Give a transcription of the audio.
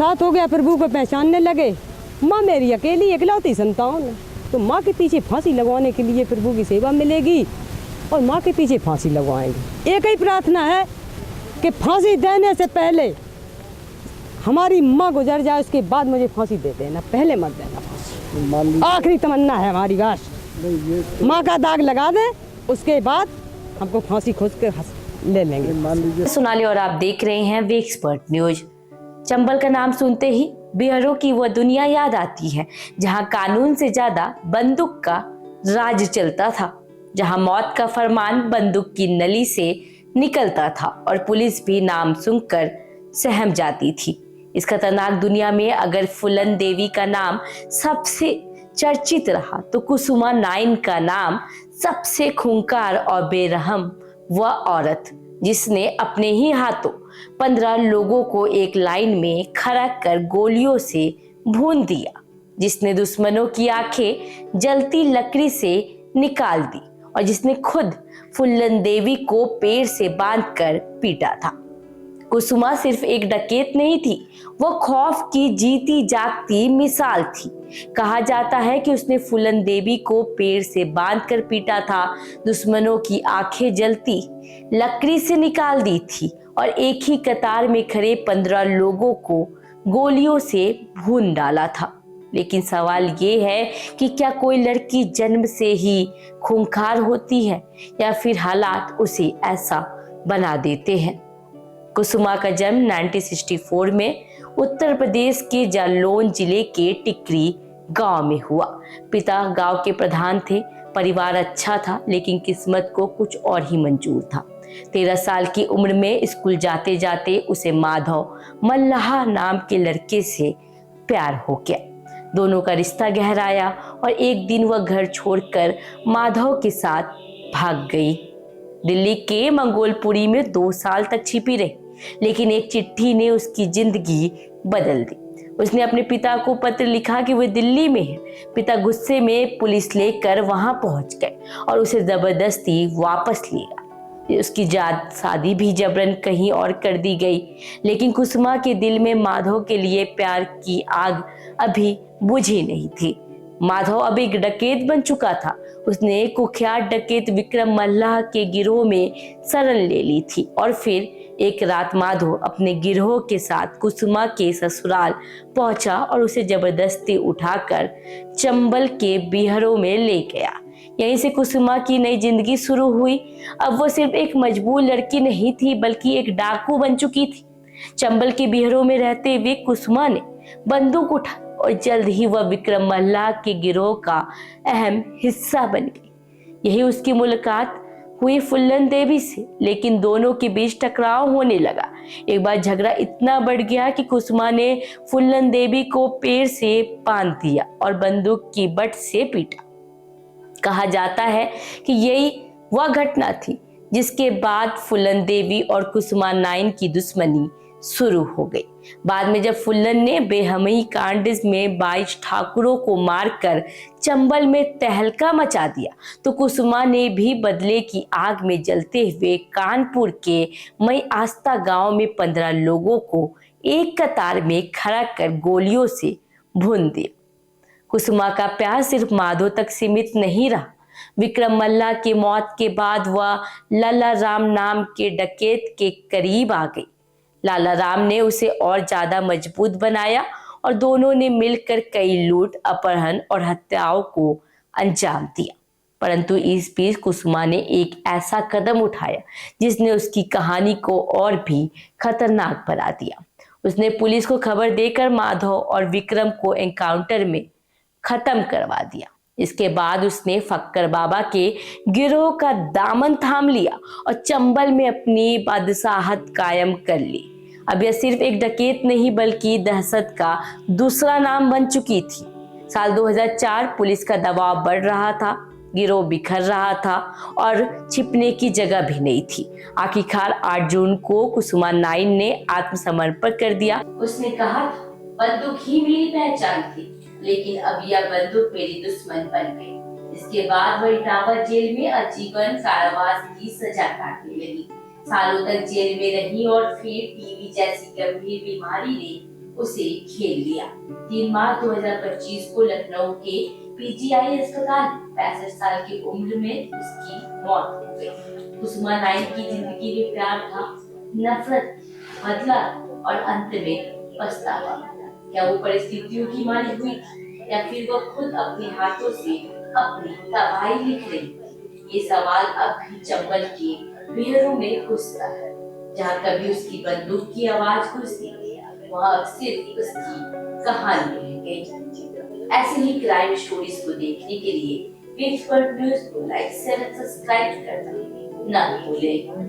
साथ हो गया, प्रभु को पहचानने लगे। माँ मेरी अकेली इकलौती संतान है, तो माँ के पीछे फांसी लगवाने के लिए प्रभु की सेवा मिलेगी और माँ के पीछे फांसी लगवाएंगे। एक ही प्रार्थना है कि फांसी देने से पहले हमारी माँ गुजर जाए, उसके बाद मुझे फांसी दे देना, पहले मत देना फांसी। आखिरी तमन्ना है हमारी, बस माँ का दाग लगा दे, उसके बाद हमको फांसी खोज के ले लेंगे। सोनाली और आप देख रहे हैं वे एक्सपर्ट न्यूज। चंबल का नाम सुनते ही बिहारों की वह दुनिया याद आती है जहां कानून से ज्यादा बंदूक का राज चलता था, जहां मौत का फरमान बंदूक की नली से निकलता था और पुलिस भी नाम सुनकर सहम जाती थी। इस खतरनाक दुनिया में अगर फूलन देवी का नाम सबसे चर्चित रहा तो कुसुमा नाइन का नाम सबसे खूंखार और बेरहम वह औरत जिसने अपने ही हाथों 15 लोगों को एक लाइन में खड़ा कर गोलियों से भून दिया, जिसने दुश्मनों की आंखें जलती लकड़ी से निकाल दी और जिसने खुद फूलन देवी को पेड़ से बांधकर पीटा था। कुसुमा सिर्फ एक डकैत नहीं थी, वो खौफ की जीती जागती मिसाल थी। कहा जाता है कि उसने फूलन देवी को पेड़ से बांधकर पीटा था, दुश्मनों की आंखें जलती लकड़ी से निकाल दी थी और एक ही कतार में खड़े 15 लोगों को गोलियों से भून डाला था। लेकिन सवाल ये है कि क्या कोई लड़की जन्म से ही खूंखार होती है या फिर हालात उसे ऐसा बना देते हैं। कुसुमा का जन्म 1964 में उत्तर प्रदेश के जालौन जिले के टिकरी गांव में हुआ। पिता गांव के प्रधान थे, परिवार अच्छा था लेकिन किस्मत को कुछ और ही मंजूर था। 13 साल की उम्र में स्कूल जाते जाते उसे माधव मल्लाह नाम के लड़के से प्यार हो गया। दोनों का रिश्ता गहराया और एक दिन वह घर छोड़कर माधव के साथ भाग गई। दिल्ली के मंगोलपुरी में 2 साल तक छिपी रही, लेकिन एक चिट्ठी ने उसकी जिंदगी बदल दी। उसने अपने पिता को पत्र लिखा कि वह दिल्ली में है। पिता गुस्से में पुलिस लेकर वहां पहुंच गए और उसे जबरदस्ती वापस ले गए। उसकी शादी भी जबरन कहीं और कर दी गई, लेकिन कुसुमा के दिल में माधव के लिए प्यार की आग अभी बुझी नहीं थी। माधव अब एक डकैत बन चुका था। उसने कुख्यात डकैत विक्रम मल्लाह के गिरोह में शरण ले ली थी और फिर एक रात माधव अपने गिरोह के साथ कुसुमा के ससुराल पहुंचा और उसे जबरदस्ती उठाकर चंबल के बिहरों में ले गया। यहीं से कुसुमा की नई जिंदगी शुरू हुई। अब वो सिर्फ एक मजबूर लड़की नहीं थी बल्कि एक डाकू बन चुकी थी। चंबल के बिहरों में रहते हुए कुसुमा ने बंदूक उठा और जल्द ही वह विक्रम मल्लाह के गिरोह का अहम हिस्सा बन गई। यही उसकी मुलाकात हुई फूलन देवी से, लेकिन दोनों के बीच टकराव होने लगा। एक बार झगड़ा इतना बढ़ गया कि कुसुमा ने फूलन देवी को पेड़ से बांध दिया और बंदूक की बट से पीटा। कहा जाता है कि यही वह घटना थी जिसके बाद फूलन देवी और कुसुमा नाइन की दुश्मनी शुरू हो गई। बाद में जब फुल्लन ने बेहमी कांड में 22 ठाकुरों को मारकर चंबल में तहलका मचा दिया, तो कुसुमा ने भी बदले की आग में जलते हुए कानपुर के मई आस्था गांव में 15 लोगों को एक कतार में खड़ा कर गोलियों से भून दिया। कुसुमा का प्यार सिर्फ माधव तक सीमित नहीं रहा। विक्रम मल्लाह की मौत के बाद वह लाला राम नाम के डकैत के करीब आ गई। लाला राम ने उसे और ज्यादा मजबूत बनाया और दोनों ने मिलकर कई लूट, अपहरण और हत्याओं को अंजाम दिया। परंतु इस बीच कुसुमा ने एक ऐसा कदम उठाया जिसने उसकी कहानी को और भी खतरनाक बना दिया। उसने पुलिस को खबर देकर माधव और विक्रम को एनकाउंटर में खत्म करवा दिया। इसके बाद उसने फक्कर बाबा के गिरोह का दामन थाम लिया और चंबल में अपनी बादशाहत कायम कर ली। अब यह सिर्फ एक डकैत नहीं बल्कि दहशत का दूसरा नाम बन चुकी थी। साल 2004 पुलिस का दबाव बढ़ रहा था, गिरोह बिखर रहा था और छिपने की जगह भी नहीं थी। आखिरकार 8 जून को कुसुमा नाइन ने आत्मसमर्पण कर दिया। उसने कहा, बंदूक ही मेरी पहचान थी, लेकिन अब यह बंदूक मेरी दुश्मन बन गई। इसके बाद वह इटावा जेल में आजीवन कारावास की सजा काटने लगी। सालों तक जेल में रही और फिर टीबी जैसी गंभीर बीमारी ने उसे खेल लिया। 3 मार्च 2025 को लखनऊ के पीजीआई अस्पताल 65 साल की उम्र में उसकी मौत हो गई। कुसुमा नाइक की जिंदगी में प्यार था, नफरत, बदला और अंत में पछतावा। क्या वो परिस्थितियों की मारी हुई थी या फिर वो खुद अपने हाथों से अपनी तबाही लिख रही थी? ये सवाल अब भी चंबल के बिहरों में घुसता है। जहाँ कभी उसकी बंदूक की आवाज गूंजती, वहाँ अब सिर्फ उसकी कहानी रह गई। ऐसे ही क्राइम स्टोरीज को देखने के लिए वीक्सपर्ट न्यूज को लाइक, शेयर, सब्सक्राइब करना ना भूलें।